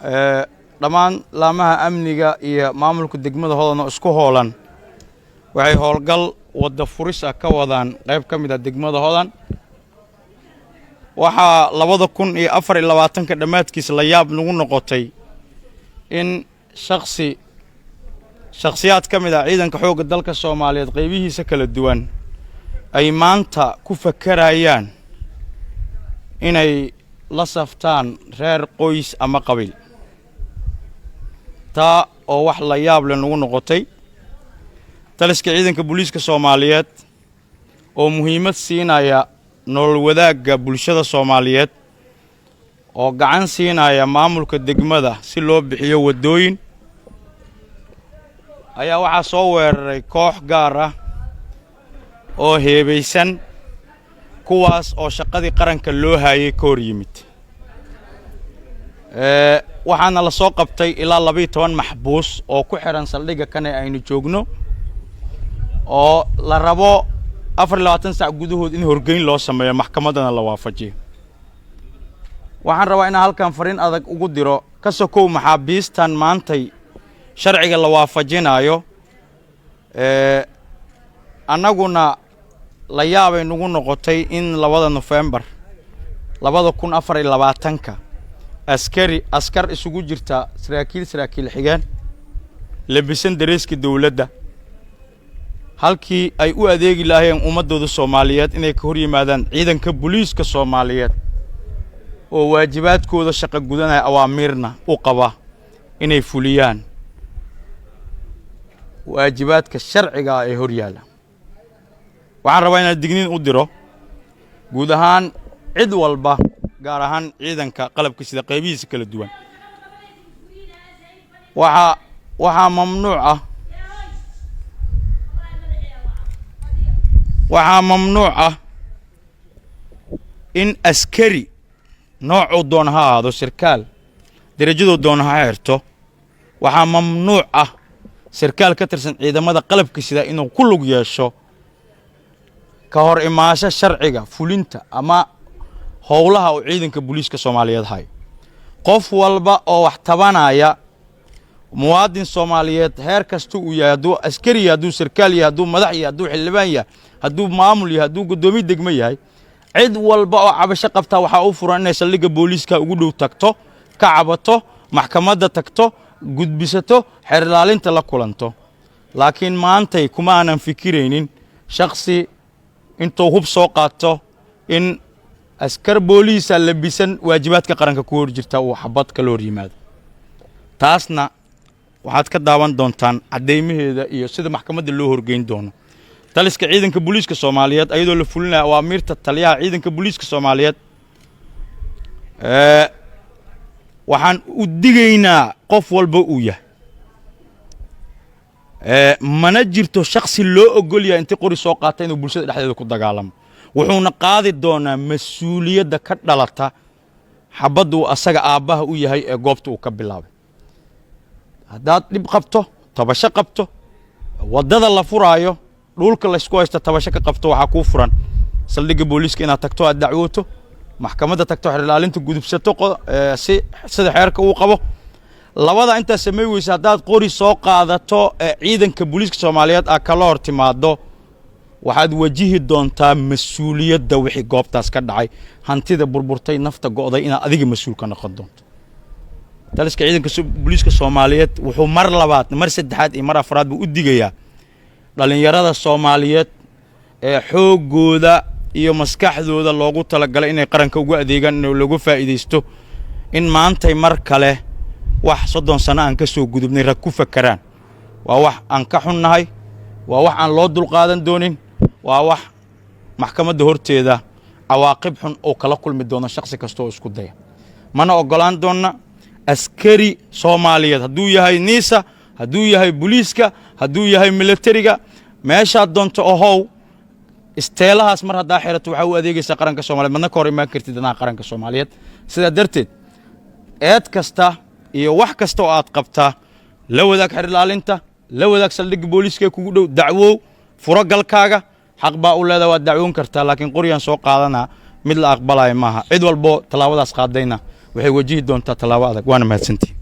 dhammaan laamaha amniga iyo maamulka degmada Hodan oo isku hoolan waxay howlgal wada furis ah ka wadaan qayb ka mid ah degmada Hodan waxa 2024 dhamaadkiisa la yaab nagu noqotay in shakhsiyaad ka mid ah ciidanka xoogga dalka Soomaaliyeed qaybihiisa kala duwan ay maanta ku fakarayaan inay la saftaan reer qoys ama qabiil taa oo wax la yaab leh nagu noqotay taliska ciidanka booliiska Soomaaliyeed oo muhiimad siinaya nolol wadaagga bulshada Soomaaliyeed oo gacan siinaya maamulka degmada si loo bixiyo wadooyin ayaa waxa soo weeraray koox gaar ah oo heebaysan kuwaas oo shaqadii qaranka loo hayay ka hor yimid waxaana la soo qabtay ilaa 12 maxbuus oo ku xiran saldhigga kan aynu joogno oo la rabo 24 saac gudahood in horgeyn loo sameeyo maxkamadana la waafajiyo waxaan rabaa in halkan fariin adag ugu diro ka sokow maxaabiistan maantay sharciga la waafajinayo annaguna la yaabay nagu noqotay in 2 November 2024 askar isugu jirta saraakiil xigeen labisan dareeska dawladda halkii ay u adeegi lahaayeen ummadooda Soomaaliyeed inay ka hor yimaadaan ciidanka booliiska Soomaaliyeed oo waajibaadkooda shaqo gudanaya awaamirna u qaba inay fuliyaan waajibaadka sharciga ee hor yaala waxaan rabaa inaan digniin u diro guud ahaan cid walba gaar ahaan ciidanka qalabka sida qaybihiisa kala duwan waxa mamnuuc ah in askari nooc doon ha ahaado sarkaal darajado doon ha xirto waxa mamnuuc ah sarkaal ka tirsan ciidamada qalabka sida inuu ku lug yeesho ka hor imaasha sharciga fulinta ama howlaha oo ciidanka booliiska Soomaaliyeed hay qof walba oo wax tabanaya muwaadin Soomaaliyeed heer kasta uu yahay haduu askari haduu sarkaal yahay haduu madax yahay haduu xildhibaan yahay haduu maamul yahay haduu gudoomiye degmo yahay cid walba oo cabasho qabta waxa uu furan inay saldhigga booliiska ugu dhow tagto ka cabato maxkamadda tagto gudbisato xeer ilaalinta la kulanto laakiin maantay kuma aanan fikireynin shakhsi intuu hub soo qaato in askar booliis labisan waajibaadka qaranka ku hor jirta oo xabad kala hor yimaado taasna waxaad ka daawan doontaan cadeymaheeda iyo sida maxkamadda loo horgeyn doono taliska ciidanka booliiska Soomaaliyeed ayadoo la fulinayo awaamirta taliyaha ciidanka booliiska Soomaaliyeed waxaan u digaynaa qof walba uu yahay mana jirto shakhsi loo ogol yahay intii qori soo qaatay inuu bulshada dhexdeeda ku dagaalamo wuxuuna qaadi doonaa mas'uuliyadda ka dhalata xabadu asaga aabaha u yahay ee goobta uu ka bilaabay haddaad dhib qabto tabasho qabto wadada la furaayo dhulka la isku haysto tabasho ka qabto waxa ku furan saldhigga booliiska inaad tagto aad dacwooto maxkamadda tagto xeer ilaalinta gudubsato sida xeerka uu qabo labada inta sameey weysa hadaad qori soo qaadato ciidanka booliiska Soomaaliyeed kala hor timaado waxaad wajihi doontaa mas'uuliyadda wixii goobtaas ka dhacay hantida burburtay nafta go'day inaad adiga mas'uul ka noqon doonto taliska ciidanka booliiska Soomaaliyeed wuxuu mar labaad mar saddexaad iyo mar afraad buu u digayaa dhalinyarada Soomaaliyeed ee xoogooda iyo maskaxdooda loogu talagalay inay qaranka ugu adeegaan in lagu faa'iideysto in maantay mar kale wax 30 sano aan ka soo gudubnay rag ku fakaraan waa wax aan ka xunnahay waa wax aan loo dul qaadan doonin waa wax maxkamadda horteeda cawaaqib xun oo kala kulmi doona shakhsi kasta oo isku daya mana ogolaan doona askari Soomaaliyeed haduu yahay niisa haduu yahay booliiska haduu yahay militariga meesha doonto oo isteelahaas mar hadaa xirato waxa uu adeegaysa qaranka Soomaaliyeed madna ka hor imaan kartid dana qaranka Soomaaliyeed sida darteed eed kasta iyo wax kasta oo aad qabtaa la wadaag xeer ilaalinta la wadaag saldhigga booliiska kugu dhow dacwo furo galkaaga xaq baa u leedahay waa dacwoon kartaa laakiin qoriyaan soo qaadana mid la aqbalay maaha cid walbo talaabadaas qaadayna waxay wajihi doontaa tallaabo adag waana mahadsantihi